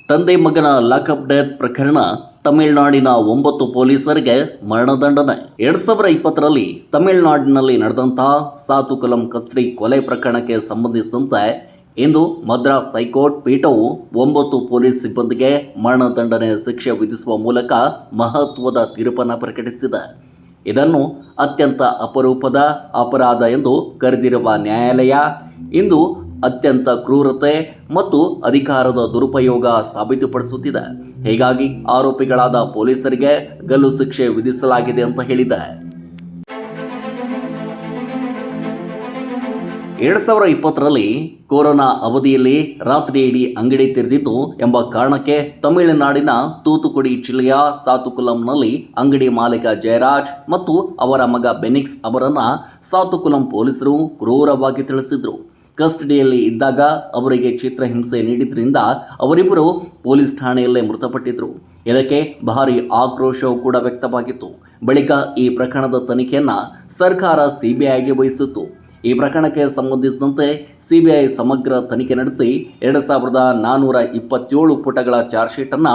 ತಂದೆ ಮಗನ lockup death ಪ್ರಕರಣ. ತಮಿಳುನಾಡಿನ 9 ಪೊಲೀಸರಿಗೆ ಮರಣದಂಡನೆ. 2020ರಲ್ಲಿ ತಮಿಳುನಾಡಿನಲ್ಲಿ ನಡೆದಂತಹ ಸಾತುಕಲಂ ಕಸ್ಟಡಿ ಕೊಲೆ ಪ್ರಕರಣಕ್ಕೆ ಸಂಬಂಧಿಸಿದಂತೆ ಇಂದು ಮದ್ರಾಸ್ ಹೈಕೋರ್ಟ್ ಪೀಠವು 9 ಪೊಲೀಸ್ ಸಿಬ್ಬಂದಿಗೆ ಮರಣದಂಡನೆ ಶಿಕ್ಷೆ ವಿಧಿಸುವ ಮೂಲಕ ಮಹತ್ವದ ತೀರ್ಪನ್ನು ಪ್ರಕಟಿಸಿದೆ. ಇದನ್ನು ಅತ್ಯಂತ ಅಪರೂಪದ ಅಪರಾಧ ಎಂದು ಕರೆದಿರುವ ನ್ಯಾಯಾಲಯ ಇಂದು ಅತ್ಯಂತ ಕ್ರೂರತೆ ಮತ್ತು ಅಧಿಕಾರದ ದುರುಪಯೋಗ ಸಾಬೀತುಪಡಿಸುತ್ತಿದೆ. ಹೀಗಾಗಿ ಆರೋಪಿಗಳಾದ ಪೊಲೀಸರಿಗೆ ಗಲ್ಲು ಶಿಕ್ಷೆ ವಿಧಿಸಲಾಗಿದೆ ಅಂತ ಹೇಳಿದೆ. 2020ರಲ್ಲಿ ಕೊರೋನಾ ಅವಧಿಯಲ್ಲಿ ರಾತ್ರಿ ಇಡೀ ಅಂಗಡಿ ತೆರೆದಿತ್ತು ಎಂಬ ಕಾರಣಕ್ಕೆ ತಮಿಳುನಾಡಿನ ತೂತುಕುಡಿ ಜಿಲ್ಲೆಯ ಸಾತುಕುಲಂನಲ್ಲಿ ಅಂಗಡಿ ಮಾಲೀಕ ಜಯರಾಜ್ ಮತ್ತು ಅವರ ಮಗ ಬೆನಿಕ್ಸ್ ಅವರನ್ನ ಸಾತುಕುಲಂ ಪೊಲೀಸರು ಕ್ರೂರವಾಗಿ ತಿಳಿಸಿದ್ರು. ಕಸ್ಟಡಿಯಲ್ಲಿ ಇದ್ದಾಗ ಅವರಿಗೆ ಚಿತ್ರಹಿಂಸೆ ನೀಡಿದ್ರಿಂದ ಅವರಿಬ್ಬರು ಪೊಲೀಸ್ ಠಾಣೆಯಲ್ಲೇ ಮೃತಪಟ್ಟಿದ್ರು. ಇದಕ್ಕೆ ಭಾರಿ ಆಕ್ರೋಶವೂ ಕೂಡ ವ್ಯಕ್ತವಾಗಿತ್ತು. ಬಳಿಕ ಈ ಪ್ರಕರಣದ ತನಿಖೆಯನ್ನ ಸರ್ಕಾರ ಸಿಬಿಐಗೆ ವಹಿಸಿತ್ತು. ಈ ಪ್ರಕರಣಕ್ಕೆ ಸಂಬಂಧಿಸಿದಂತೆ ಸಿಬಿಐ ಸಮಗ್ರ ತನಿಖೆ ನಡೆಸಿ 2427 ಪುಟಗಳ ಚಾರ್ಜ್ ಶೀಟ್ ಅನ್ನ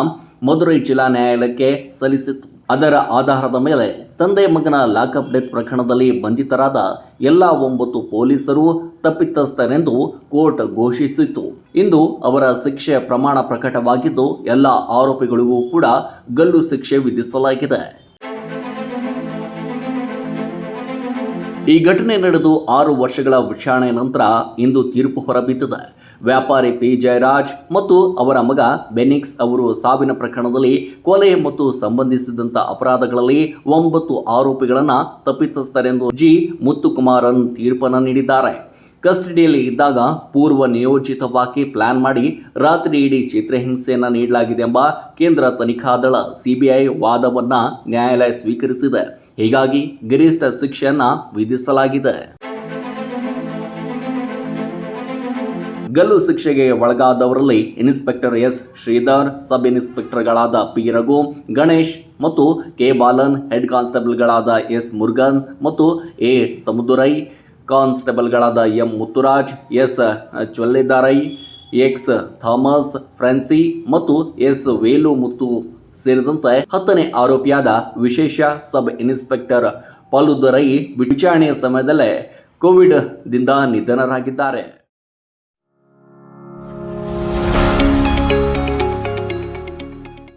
ಮದುರೈ ಜಿಲ್ಲಾ ನ್ಯಾಯಾಲಯಕ್ಕೆ ಸಲ್ಲಿಸಿತ್ತು. ಅದರ ಆಧಾರದ ಮೇಲೆ ತಂದೆ ಮಗನ ಲಾಕಪ್ ಡೆತ್ ಪ್ರಕರಣದಲ್ಲಿ ಬಂಧಿತರಾದ ಎಲ್ಲ 9 ಪೊಲೀಸರು ತಪ್ಪಿತಸ್ಥರೆಂದು ಕೋರ್ಟ್ ಘೋಷಿಸಿತ್ತು. ಇಂದು ಅವರ ಶಿಕ್ಷೆ ಪ್ರಮಾಣ ಪ್ರಕಟವಾಗಿದ್ದು ಎಲ್ಲ ಆರೋಪಿಗಳಿಗೂ ಕೂಡ ಗಲ್ಲು ಶಿಕ್ಷೆ ವಿಧಿಸಲಾಗಿದೆ. ಈ ಘಟನೆ ನಡೆದು 6 ವರ್ಷಗಳ ವಿಚಾರಣೆ ನಂತರ ಇಂದು ತೀರ್ಪು ಹೊರಬಿದ್ದಿದೆ. ವ್ಯಾಪಾರಿ ಪಿ ಜಯರಾಜ್ ಮತ್ತು ಅವರ ಮಗ ಬೆನಿಕ್ಸ್ ಅವರು ಸಾವಿನ ಪ್ರಕರಣದಲ್ಲಿ ಕೊಲೆ ಮತ್ತು ಸಂಬಂಧಿಸಿದಂಥ ಅಪರಾಧಗಳಲ್ಲಿ 9 ಆರೋಪಿಗಳನ್ನು ತಪ್ಪಿತಸ್ಥರೆಂದು ಜಿ ಮುತ್ತುಕುಮಾರನ್ ತೀರ್ಪನ್ನು ನೀಡಿದ್ದಾರೆ. ಕಸ್ಟಡಿಯಲ್ಲಿ ಇದ್ದಾಗ ಪೂರ್ವ ನಿಯೋಜಿತವಾಗಿ ಪ್ಲಾನ್ ಮಾಡಿ ರಾತ್ರಿ ಇಡೀ ಚಿತ್ರಹಿಂಸೆಯನ್ನು ನೀಡಲಾಗಿದೆ ಎಂಬ ಕೇಂದ್ರ ತನಿಖಾ ದಳ ಸಿಬಿಐ ವಾದವನ್ನ ನ್ಯಾಯಾಲಯ ಸ್ವೀಕರಿಸಿದೆ. ಹೀಗಾಗಿ ಗರಿಷ್ಠ ಶಿಕ್ಷೆಯನ್ನ ವಿಧಿಸಲಾಗಿದೆ. ಗಲ್ಲು ಶಿಕ್ಷೆಗೆ ಒಳಗಾದವರಲ್ಲಿ ಇನ್ಸ್ಪೆಕ್ಟರ್ ಎಸ್ ಶ್ರೀಧರ್, ಸಬ್ ಇನ್ಸ್ಪೆಕ್ಟರ್ಗಳಾದ ಪಿ ರಘು, ಗಣೇಶ್ ಮತ್ತು ಕೆ ಬಾಲನ್, ಹೆಡ್ ಕಾನ್ಸ್ಟೇಬಲ್ಗಳಾದ ಎಸ್ ಮುರುಗನ್ ಮತ್ತು ಎ ಸಮುದುರೈ, ಕಾನ್ಸ್ಟೇಬಲ್ಗಳಾದ M Muthuraj, S Chelladurai, X Thomas Francis ಮತ್ತು ಎಸ್ ವೇಲು ಮುತ್ತು ಸೇರಿದಂತೆ 10ನೇ ಆರೋಪಿಯಾದ ವಿಶೇಷ ಸಬ್ ಇನ್ಸ್ಪೆಕ್ಟರ್ ಪಾಲುದರೈ ವಿಚಾರಣೆಯ ಸಮಯದಲ್ಲೇ ಕೋವಿಡ್ ದಿಂದ ನಿಧನರಾಗಿದ್ದಾರೆ.